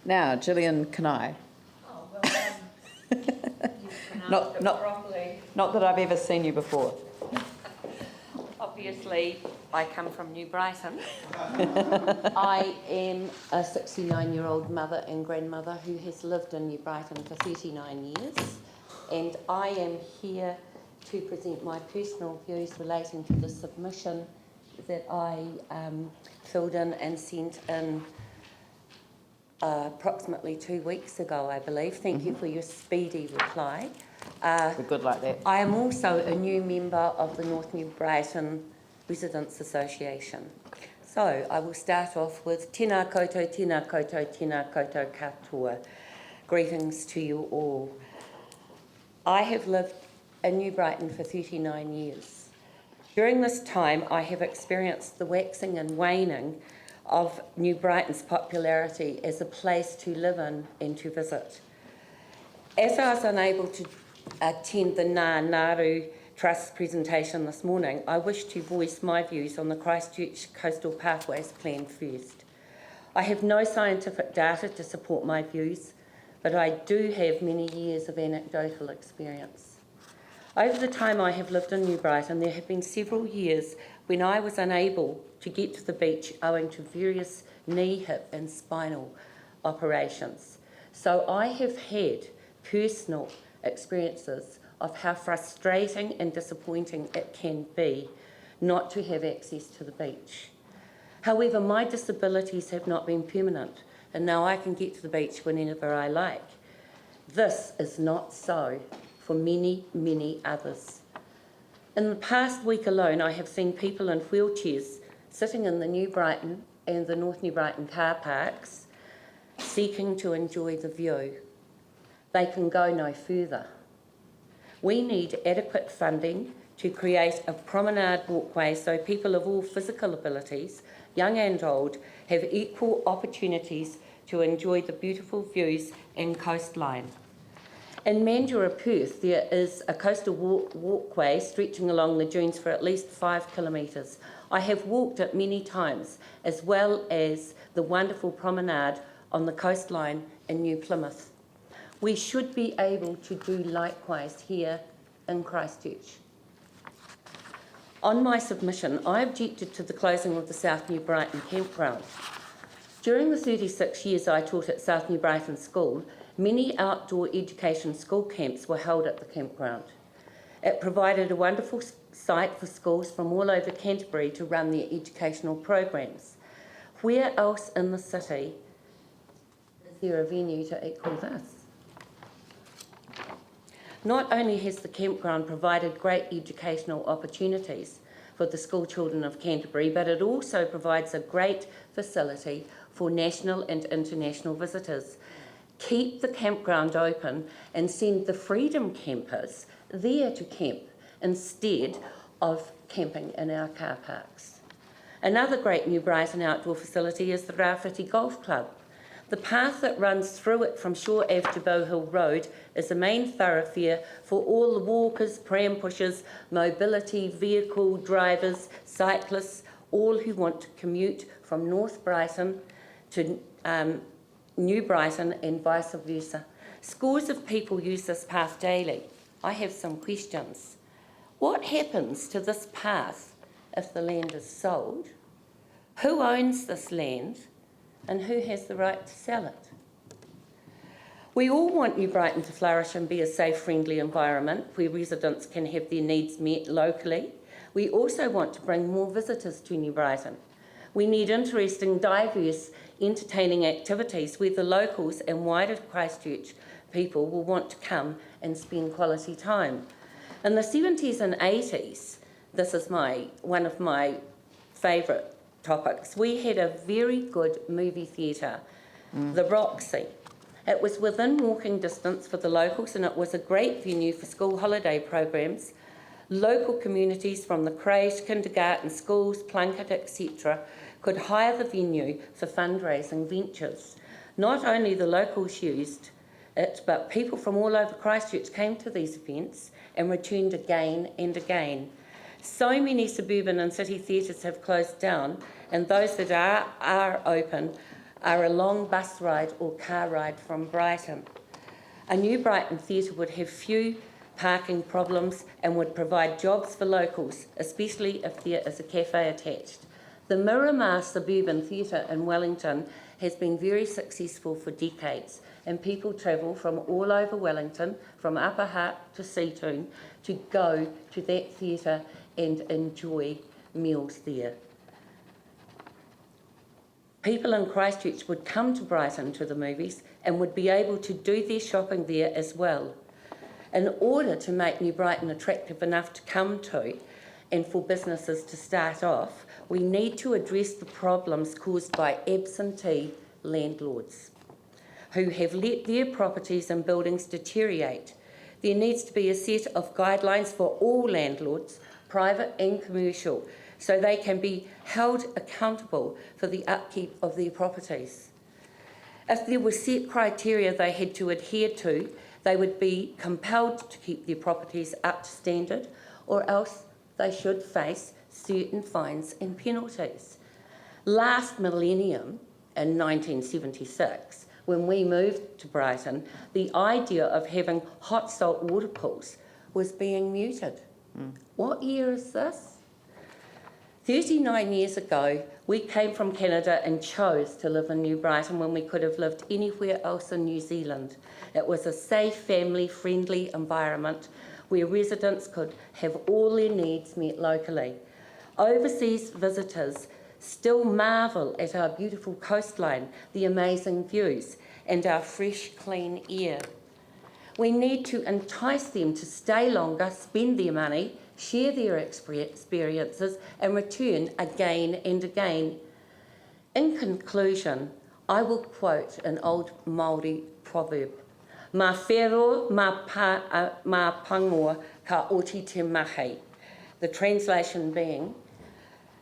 Now, Gillian, Kney. Oh, well done. You've pronounced it properly. Not that I've ever seen you before. Obviously, I come from New Brighton. I am a 69-year-old mother and grandmother who has lived in New Brighton for 39 years, and I am here to present my personal views relating to the submission that I filled in and sent in approximately 2 weeks ago, I believe. Thank you for your speedy reply. We're good like that. I am also a new member of the North New Brighton Residents Association. So I will start off with tēnā koutou, tēnā koutou, tēnā koutou katoa. Greetings to you all. I have lived in New Brighton for 39 years. During this time, I have experienced the waxing and waning of New Brighton's popularity as a place to live in and to visit. As I was unable to attend the Ngā Ngāru Trust presentation this morning, I wish to voice my views on the Christchurch Coastal Pathways Plan first. I have no scientific data to support my views, but I do have many years of anecdotal experience. Over the time I have lived in New Brighton, there have been several years when I was unable to get to the beach owing to various knee, hip and spinal operations. So I have had personal experiences of how frustrating and disappointing it can be not to have access to the beach. However, my disabilities have not been permanent, and now I can get to the beach whenever I like. This is not so for many, many others. In the past week alone, I have seen people in wheelchairs sitting in the New Brighton and the North New Brighton car parks seeking to enjoy the view. They can go no further. We need adequate funding to create a promenade walkway so people of all physical abilities, young and old, have equal opportunities to enjoy the beautiful views and coastline. In Mandurah, Perth, there is a coastal walkway stretching along the dunes for at least 5 kilometres. I have walked it many times, as well as the wonderful promenade on the coastline in New Plymouth. We should be able to do likewise here in Christchurch. On my submission, I objected to the closing of the South New Brighton campground. During the 36 years I taught at South New Brighton School, many outdoor education school camps were held at the campground. It provided a wonderful site for schools from all over Canterbury to run their educational programs. Where else in the city is there a venue to equal this? Not only has the campground provided great educational opportunities for the school children of Canterbury, but it also provides a great facility for national and international visitors. Keep the campground open and send the Freedom campers there to camp instead of camping in our car parks. Another great New Brighton outdoor facility is the Rāwhiti Golf Club. The path that runs through it from Shore Ave to Bow Hill Road is a main thoroughfare for all the walkers, pram pushers, mobility vehicle drivers, cyclists, all who want to commute from North Brighton to New Brighton and vice versa. Scores of people use this path daily. I have some questions. What happens to this path if the land is sold? Who owns this land and who has the right to sell it? We all want New Brighton to flourish and be a safe, friendly environment where residents can have their needs met locally. We also want to bring more visitors to New Brighton. We need interesting, diverse, entertaining activities where the locals and wider Christchurch people will want to come and spend quality time. In the 70s and 80s, this is one of my favourite topics, we had a very good movie theatre, the Roxy. It was within walking distance for the locals and it was a great venue for school holiday programs. Local communities from the creche, kindergarten, schools, Plunket, etc. could hire the venue for fundraising ventures. Not only the locals used it, but people from all over Christchurch came to these events and returned again and again. So many suburban and city theatres have closed down, and those that are open are a long bus ride or car ride from Brighton. A new Brighton theatre would have few parking problems and would provide jobs for locals, especially if there is a cafe attached. The Miramar Suburban Theatre in Wellington has been very successful for decades, and people travel from all over Wellington, from Upper Hutt to Seatoun, to go to that theatre and enjoy meals there. People in Christchurch would come to Brighton to the movies and would be able to do their shopping there as well. In order to make New Brighton attractive enough to come to and for businesses to start off, we need to address the problems caused by absentee landlords who have let their properties and buildings deteriorate. There needs to be a set of guidelines for all landlords, private and commercial, so they can be held accountable for the upkeep of their properties. If there were set criteria they had to adhere to, they would be compelled to keep their properties up to standard, or else they should face certain fines and penalties. Last millennium, in 1976, when we moved to Brighton, the idea of having hot salt water pools was being mooted. What year is this? 39 years ago, we came from Canada and chose to live in New Brighton when we could have lived anywhere else in New Zealand. It was a safe, family-friendly environment where residents could have all their needs met locally. Overseas visitors still marvel at our beautiful coastline, the amazing views, and our fresh, clean air. We need to entice them to stay longer, spend their money, share their experiences, and return again and again. In conclusion, I will quote an old Māori proverb: "Ma whero, ma pangoa, ka oti te mahi." The translation being,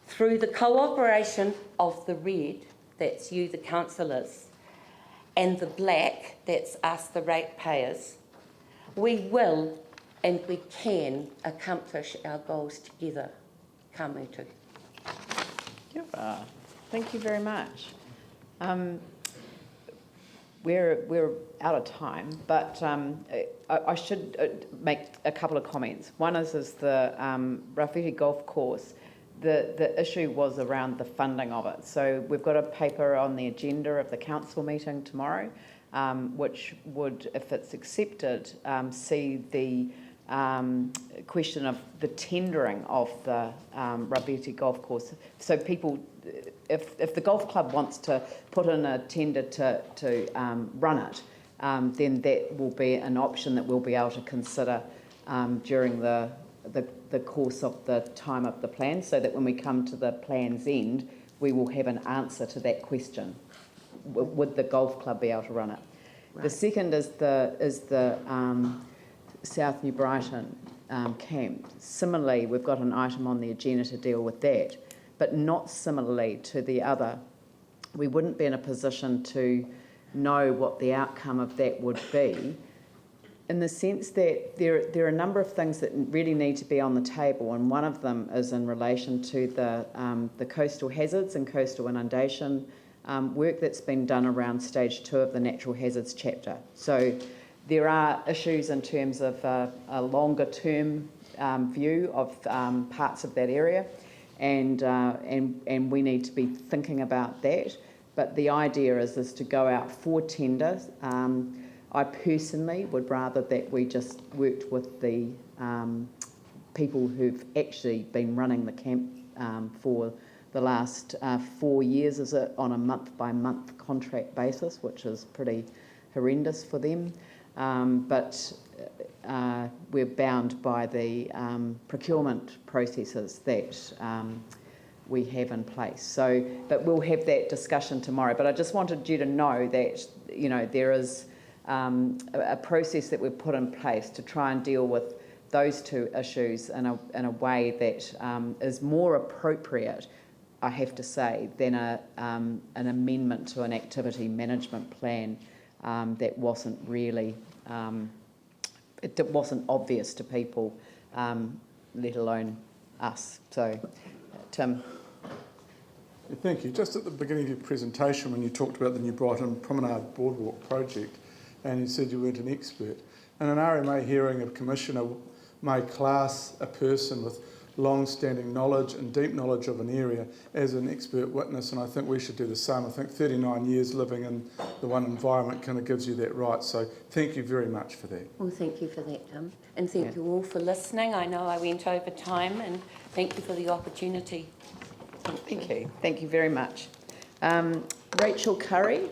through the cooperation of the red, that's you, the councillors, and the black, that's us, the ratepayers, we will and we can accomplish our goals together. Ka mutu. Kia ora. Thank you very much. We're out of time, but I should make a couple of comments. One is the Rafiti Golf Course. The issue was around the funding of it. So we've got a paper on the agenda of the council meeting tomorrow, which would, if it's accepted, see the question of the tendering of the Rafiti Golf Course. So people, if the golf club wants to put in a tender to run it, then that will be an option that we'll be able to consider during the course of the time of the plan, so that when we come to the plan's end, we will have an answer to that question. Would the golf club be able to run it? Right. The second is the South New Brighton camp. Similarly, we've got an item on the agenda to deal with that, but not similarly to the other. We wouldn't be in a position to know what the outcome of that would be, in the sense that there are a number of things that really need to be on the table, and one of them is in relation to the coastal hazards and coastal inundation work that's been done around stage 2 of the natural hazards chapter. So there are issues in terms of a longer term view of parts of that area, and we need to be thinking about that. But the idea is to go out for tenders. I personally would rather that we just worked with the people who've actually been running the camp for the last 4 years, is it, on a month-by-month contract basis, which is pretty horrendous for them. But we're bound by the procurement processes that we have in place. So, but we'll have that discussion tomorrow. But I just wanted you to know that, you know, there is a process that we've put in place to try and deal with those two issues in a way that is more appropriate, I have to say, than an amendment to an activity management plan that wasn't really, it wasn't obvious to people, let alone us. So, Tim. Thank you. Just at the beginning of your presentation, when you talked about the New Brighton Promenade Boardwalk project, and you said you weren't an expert, in an RMA hearing, a commissioner may class a person with long-standing knowledge and deep knowledge of an area as an expert witness, and I think we should do the same. I think 39 years living in the one environment kind of gives you that right. So thank you very much for that. Well, thank you for that, Tim. And thank you all for listening. I know I went over time, and thank you for the opportunity. Thank you. Thank you very much. Rachel Curry.